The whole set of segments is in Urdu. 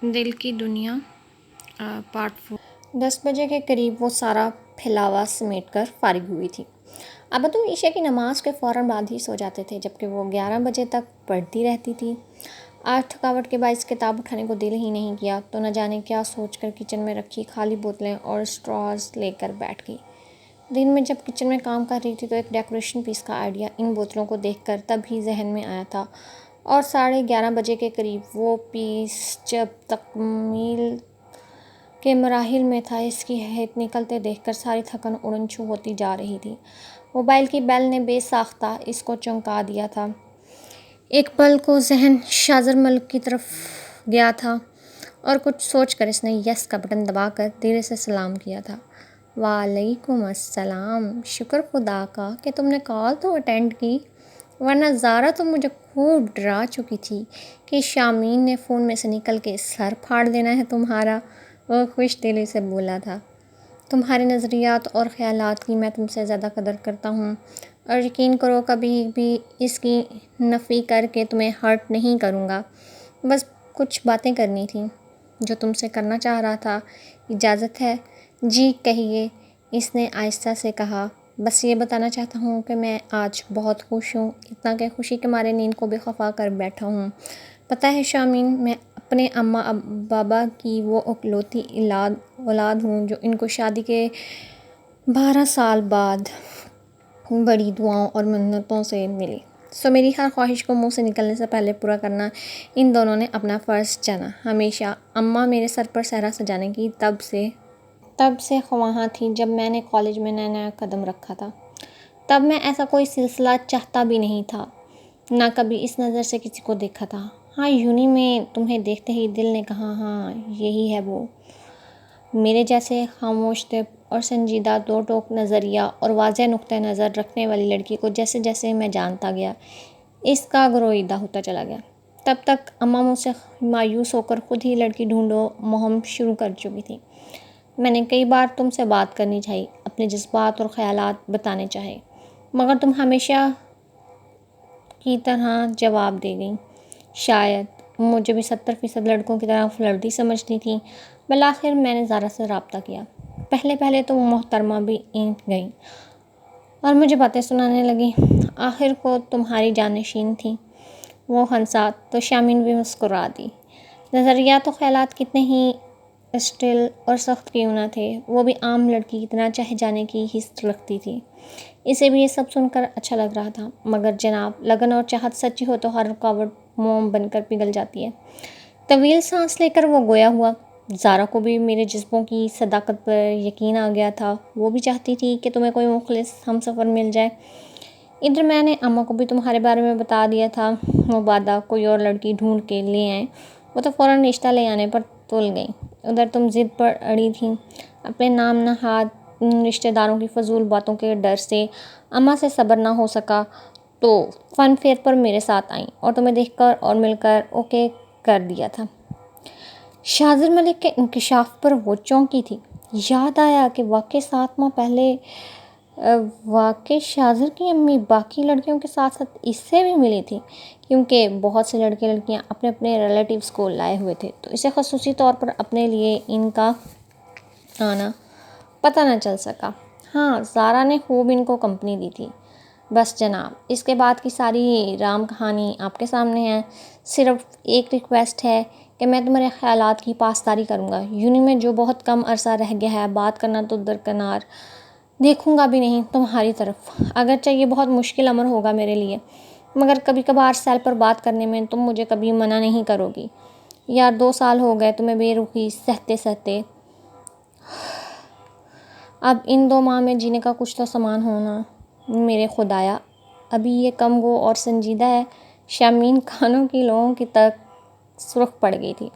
دل کی دنیا پارٹ 4۔ 10 بجے کے قریب وہ سارا پھیلاوا سمیٹ کر فارغ ہوئی تھی۔ ابا تو عشاء کی نماز کے فوراً بعد ہی سو جاتے تھے، جبکہ وہ 11 بجے تک پڑھتی رہتی تھی۔ آج تھکاوٹ کے باعث کتاب اٹھانے کو دل ہی نہیں کیا تو نہ جانے کیا سوچ کر کچن میں رکھی خالی بوتلیں اور اسٹراز لے کر بیٹھ گئی۔ دن میں جب کچن میں کام کر رہی تھی تو ایک ڈیکوریشن پیس کا آئیڈیا ان بوتلوں کو دیکھ کر تب ہی ذہن میں آیا تھا، اور 11:30 بجے کے قریب وہ پیس جب تکمیل کے مراحل میں تھا، اس کی ہیٹ نکلتے دیکھ کر ساری تھکن اڑن چھو ہوتی جا رہی تھی۔ موبائل کی بیل نے بے ساختہ اس کو چونکا دیا تھا۔ ایک پل کو ذہن شاذر ملک کی طرف گیا تھا اور کچھ سوچ کر اس نے یس کا بٹن دبا کر دھیرے سے سلام کیا تھا۔ وعلیکم السلام، شکر خدا کا کہ تم نے کال تو اٹینڈ کی، ورنہ زارا تو مجھے خوب ڈرا چکی تھی کہ شامین نے فون میں سے نکل کے سر پھاڑ دینا ہے تمہارا۔ وہ خوش دلی سے بولا تھا۔ تمہارے نظریات اور خیالات کی میں تم سے زیادہ قدر کرتا ہوں، اور یقین کرو کبھی بھی اس کی نفی کر کے تمہیں ہرٹ نہیں کروں گا۔ بس کچھ باتیں کرنی تھیں جو تم سے کرنا چاہ رہا تھا، اجازت ہے؟ جی کہیے، اس نے آہستہ سے کہا۔ بس یہ بتانا چاہتا ہوں کہ میں آج بہت خوش ہوں، اتنا کہ خوشی کے مارے نیند کو بھی خفا کر بیٹھا ہوں۔ پتہ ہے شامین، میں اپنے اماں بابا کی وہ اکلوتی اولاد ہوں جو ان کو شادی کے 12 سال بعد بڑی دعاؤں اور منتوں سے ملی۔ سو میری ہر خواہش کو منہ سے نکلنے سے پہلے پورا کرنا ان دونوں نے اپنا فرض جانا۔ ہمیشہ اماں میرے سر پر صحرا سجانے کی تب سے خواہاں تھیں جب میں نے کالج میں نیا قدم رکھا تھا۔ تب میں ایسا کوئی سلسلہ چاہتا بھی نہیں تھا، نہ کبھی اس نظر سے کسی کو دیکھا تھا۔ ہاں یونی میں تمہیں دیکھتے ہی دل نے کہا ہاں یہی ہے وہ۔ میرے جیسے خاموش دل اور سنجیدہ دو ٹوک نظریہ اور واضح نقطہ نظر رکھنے والی لڑکی کو جیسے جیسے میں جانتا گیا، اس کا گرویدہ ہوتا چلا گیا۔ تب تک اماں مجھ سے مایوس ہو کر خود ہی لڑکی ڈھونڈو مہم شروع کر چکی تھی۔ میں نے کئی بار تم سے بات کرنی چاہی، اپنے جذبات اور خیالات بتانے چاہے، مگر تم ہمیشہ کی طرح جواب دے گئی۔ شاید مجھے بھی 70% لڑکوں کی طرح فلرٹی سمجھتی تھی۔ بالآخر میں نے زارا سے رابطہ کیا۔ پہلے تو وہ محترمہ بھی اینٹ گئیں اور مجھے باتیں سنانے لگیں۔ آخر کو تمہاری جانشین تھیں۔ وہ ہنسا تو شامین بھی مسکرا دی۔ نظریات و خیالات کتنے ہی اسٹل اور سخت کیوں نہ تھے، وہ بھی عام لڑکی کی طرح چاہے جانے کی حس رکھتی تھی۔ اسے بھی یہ سب سن کر اچھا لگ رہا تھا، مگر جناب لگن اور چاہت سچی ہو تو ہر رکاوٹ موم بن کر پگھل جاتی ہے۔ طویل سانس لے کر وہ گویا ہوا۔ زارا کو بھی میرے جذبوں کی صداقت پر یقین آ گیا تھا۔ وہ بھی چاہتی تھی کہ تمہیں کوئی مخلص ہمسفر مل جائے۔ ادھر میں نے اماں کو بھی تمہارے بارے میں بتا دیا تھا، مبادا کوئی اور لڑکی ڈھونڈ کے لے آئیں۔ وہ تو فوراً رشتہ لے آنے پر تل گئیں۔ ادھر تم ضد پر اڑی تھیں، اپنے نام نہاد رشتہ داروں کی فضول باتوں کے ڈر سے اماں سے صبر نہ ہو سکا تو فن فیئر پر میرے ساتھ آئیں اور تمہیں دیکھ کر اور مل کر اوکے کر دیا تھا۔ شاذر ملک کے انکشاف پر وہ چونکی تھی۔ یاد آیا کہ واقعی 7 ماہ پہلے واقعی شاذر کی امی باقی لڑکیوں کے ساتھ ساتھ اس سے بھی ملی تھی، کیونکہ بہت سے لڑکیاں اپنے اپنے ریلیٹیوز کو لائے ہوئے تھے، تو اسے خصوصی طور پر اپنے لیے ان کا آنا پتہ نہ چل سکا۔ ہاں زارا نے خوب ان کو کمپنی دی تھی۔ بس جناب، اس کے بعد کی ساری رام کہانی آپ کے سامنے ہے۔ صرف ایک ریکویسٹ ہے کہ میں تمہارے خیالات کی پاسداری کروں گا۔ یونی میں جو بہت کم عرصہ رہ گیا ہے، بات کرنا تو درکنار، دیکھوں گا بھی نہیں تمہاری طرف۔ اگرچہ یہ بہت مشکل امر ہوگا میرے لیے، مگر کبھی کبھار سیل پر بات کرنے میں تم مجھے کبھی منع نہیں کرو گی۔ یار 2 سال ہو گئے تمہیں بے رخی سہتے سہتے، اب ان 2 ماہ میں جینے کا کچھ تو سامان ہونا۔ میرے خدایا، ابھی یہ کم گو اور سنجیدہ ہے۔ شامین کانوں کی لوؤں کی تک سرخ پڑ گئی تھی۔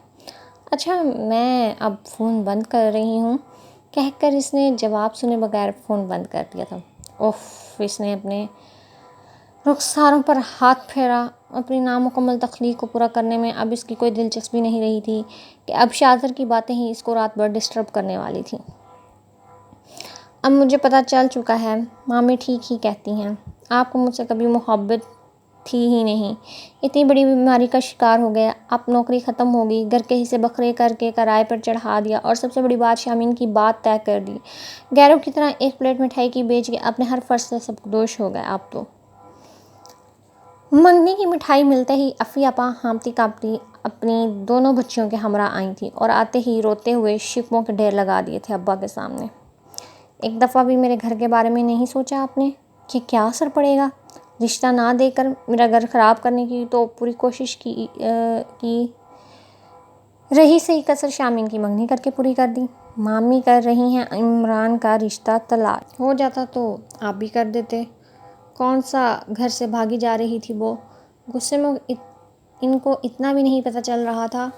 اچھا میں اب فون بند کر رہی ہوں، کہہ کر اس نے جواب سنے بغیر فون بند کر دیا تھا۔ اف، اس نے اپنے رخساروں پر ہاتھ پھیرا۔ اپنی نامکمل تخلیق کو پورا کرنے میں اب اس کی کوئی دلچسپی نہیں رہی تھی کہ اب شاذر کی باتیں ہی اس کو رات بھر ڈسٹرب کرنے والی تھیں۔ اب مجھے پتہ چل چکا ہے، مامی ٹھیک ہی کہتی ہیں، آپ کو مجھ سے کبھی محبت تھی ہی نہیں، اتنی بڑی بیماری کا شکار ہو گیا، اب نوکری ختم ہو گئی، گھر کے حصے بکھرے کر کے کرائے پر چڑھا دیا، اور سب سے بڑی بات شامین کی بات طے کر دی، غیروں کی طرح ایک پلیٹ مٹھائی کی بیچ کے اپنے ہر فرض سے سبکدوش ہو گیا اب تو۔ منگنی کی مٹھائی ملتے ہی افی آپا ہامتی کانپتی اپنی دونوں بچیوں کے ہمراہ آئی تھیں اور آتے ہی روتے ہوئے شکووں کے ڈھیر لگا دیے تھے ابا کے سامنے۔ ایک دفعہ بھی میرے گھر کے بارے میں نہیں سوچا آپ نے کہ کیا اثر پڑے گا؟ رشتہ نہ دے کر میرا گھر خراب کرنے کی تو پوری کوشش کی رہی، صحیح کسر شامین کی منگنی کر کے پوری کر دی۔ مامی کر رہی ہیں عمران کا رشتہ تلاش، ہو جاتا تو آپ بھی کر دیتے، کون سا گھر سے بھاگی جا رہی تھی وہ؟ غصے میں ان کو اتنا بھی نہیں پتہ چل رہا تھا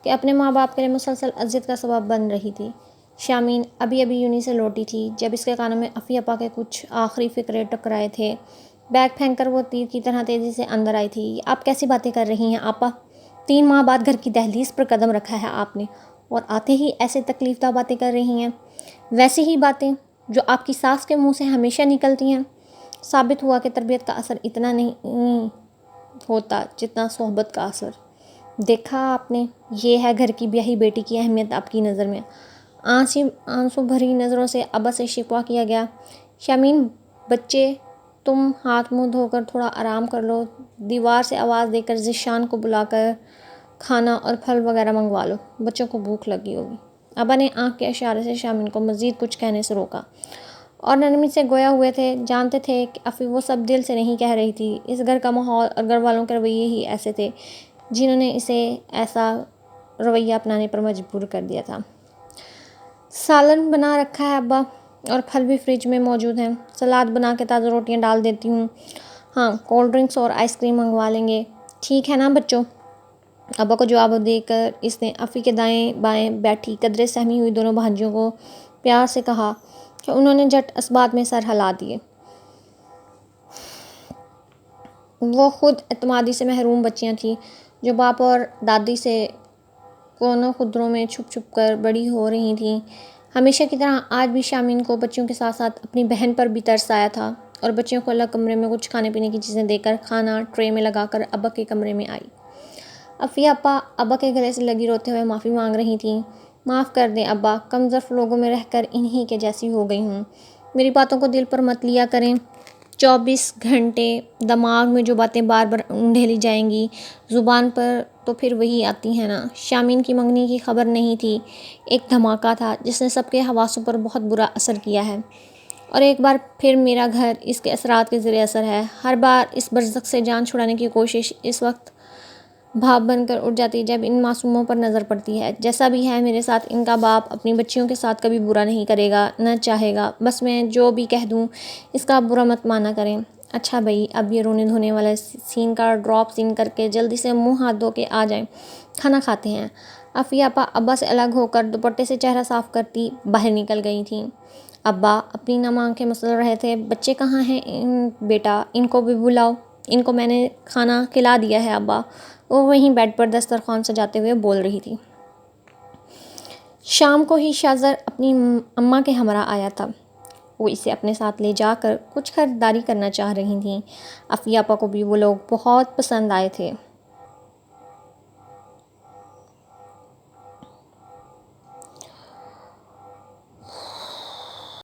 کہ اپنے ماں باپ کے لیے مسلسل اذیت کا سبب بن رہی تھی۔ شامین ابھی یونی سے لوٹی تھی جب اس کے کانوں میں افی اپا کے کچھ آخری فقرے ٹکرائے تھے۔ بیگ پھینک کر وہ تیر کی طرح تیزی سے اندر آئی تھی۔ آپ کیسی باتیں کر رہی ہیں آپا؟ 3 ماہ بعد گھر کی دہلیز پر قدم رکھا ہے آپ نے اور آتے ہی ایسے تکلیف دہ باتیں کر رہی ہیں، ویسی ہی باتیں جو آپ کی ساس کے منہ سے ہمیشہ نکلتی ہیں۔ ثابت ہوا کہ تربیت کا اثر اتنا نہیں ہوتا جتنا صحبت کا اثر۔ دیکھا آپ نے، یہ ہے گھر کی بیاہی بیٹی کی اہمیت آپ کی نظر میں۔ آنسو بھری نظروں سے ابا سے شکوہ کیا گیا۔ شامین بچے، تم ہاتھ منہ دھو کر تھوڑا آرام کر لو، دیوار سے آواز دے کر ذیشان کو بلا کر کھانا اور پھل وغیرہ منگوا لو، بچوں کو بھوک لگی ہوگی۔ ابا نے آنکھ کے اشارے سے شامین کو مزید کچھ کہنے سے روکا اور نرمی سے گویا ہوئے تھے، جانتے تھے کہ افی وہ سب دل سے نہیں کہہ رہی تھی۔ اس گھر کا ماحول اور گھر والوں کے رویے ہی ایسے تھے جنہوں نے اسے ایسا رویہ اپنانے پر مجبور کر دیا تھا۔ سالن بنا رکھا ہے ابا، اور پھل بھی فریج میں موجود ہیں، سلاد بنا کے تازہ روٹیاں ڈال دیتی ہوں، ہاں کولڈ ڈرنکس اور آئس کریم منگوا لیں گے، ٹھیک ہے نا بچوں؟ ابا کو جواب دے کر اس نے افی کے دائیں بائیں بیٹھی قدرے سہمی ہوئی دونوں بھانجیوں کو پیار سے کہا کہ انہوں نے جھٹ اس بات میں سر ہلا دیے۔ وہ خود اعتمادی سے محروم بچیاں تھیں جو باپ اور دادی سے کونوں خدروں میں چھپ چھپ کر بڑی ہو رہی تھیں۔ ہمیشہ کی طرح آج بھی شامین کو بچیوں کے ساتھ ساتھ اپنی بہن پر بھی ترس آیا تھا اور بچیوں کو الگ کمرے میں کچھ کھانے پینے کی چیزیں دے کر کھانا ٹرے میں لگا کر ابا کے کمرے میں آئی۔ افی آپا ابا کے گلے سے لگی روتے ہوئے معافی مانگ رہی تھیں۔ معاف کر دیں ابا، کم ظرف لوگوں میں رہ کر انہی کے جیسی ہو گئی ہوں، میری باتوں کو دل پر مت لیا کریں، 24 گھنٹے دماغ میں جو باتیں بار بار انڈھیلی جائیں گی زبان پر تو پھر وہی آتی ہیں نا۔ شامین کی منگنی کی خبر نہیں تھی، ایک دھماکہ تھا جس نے سب کے حواسوں پر بہت برا اثر کیا ہے، اور ایک بار پھر میرا گھر اس کے اثرات کے زیر اثر ہے۔ ہر بار اس برزخ سے جان چھڑانے کی کوشش اس وقت بھاپ بن کر اٹھ جاتی جب ان معصوموں پر نظر پڑتی ہے۔ جیسا بھی ہے میرے ساتھ ان کا باپ اپنی بچیوں کے ساتھ کبھی برا نہیں کرے گا، نہ چاہے گا، بس میں جو بھی کہہ دوں اس کا برا مت مانا کریں۔ اچھا بھئی، اب یہ رونے دھونے والا سین کا ڈراپ سین کر کے جلدی سے منہ ہاتھ دھو کے آ جائیں، کھانا کھاتے ہیں۔ افی آپا ابا سے الگ ہو کر دوپٹے سے چہرہ صاف کرتی باہر نکل گئی تھیں۔ ابا اپنی نم آنکھیں مسل رہے تھے۔ بچے کہاں ہیں بیٹا؟ ان کو بھی بلاؤ، ان کو میں نے کھانا کھلا دیا ہے ابا، وہ وہیں بیڈ پر دسترخوان سجاتے ہوئے بول رہی تھی۔ شام کو ہی شاہزر اپنی اماں کے ہمراہ آیا تھا، وہ اسے اپنے ساتھ لے جا کر کچھ خریداری کرنا چاہ رہی تھیں۔ افی آپا کو بھی وہ لوگ بہت پسند آئے تھے۔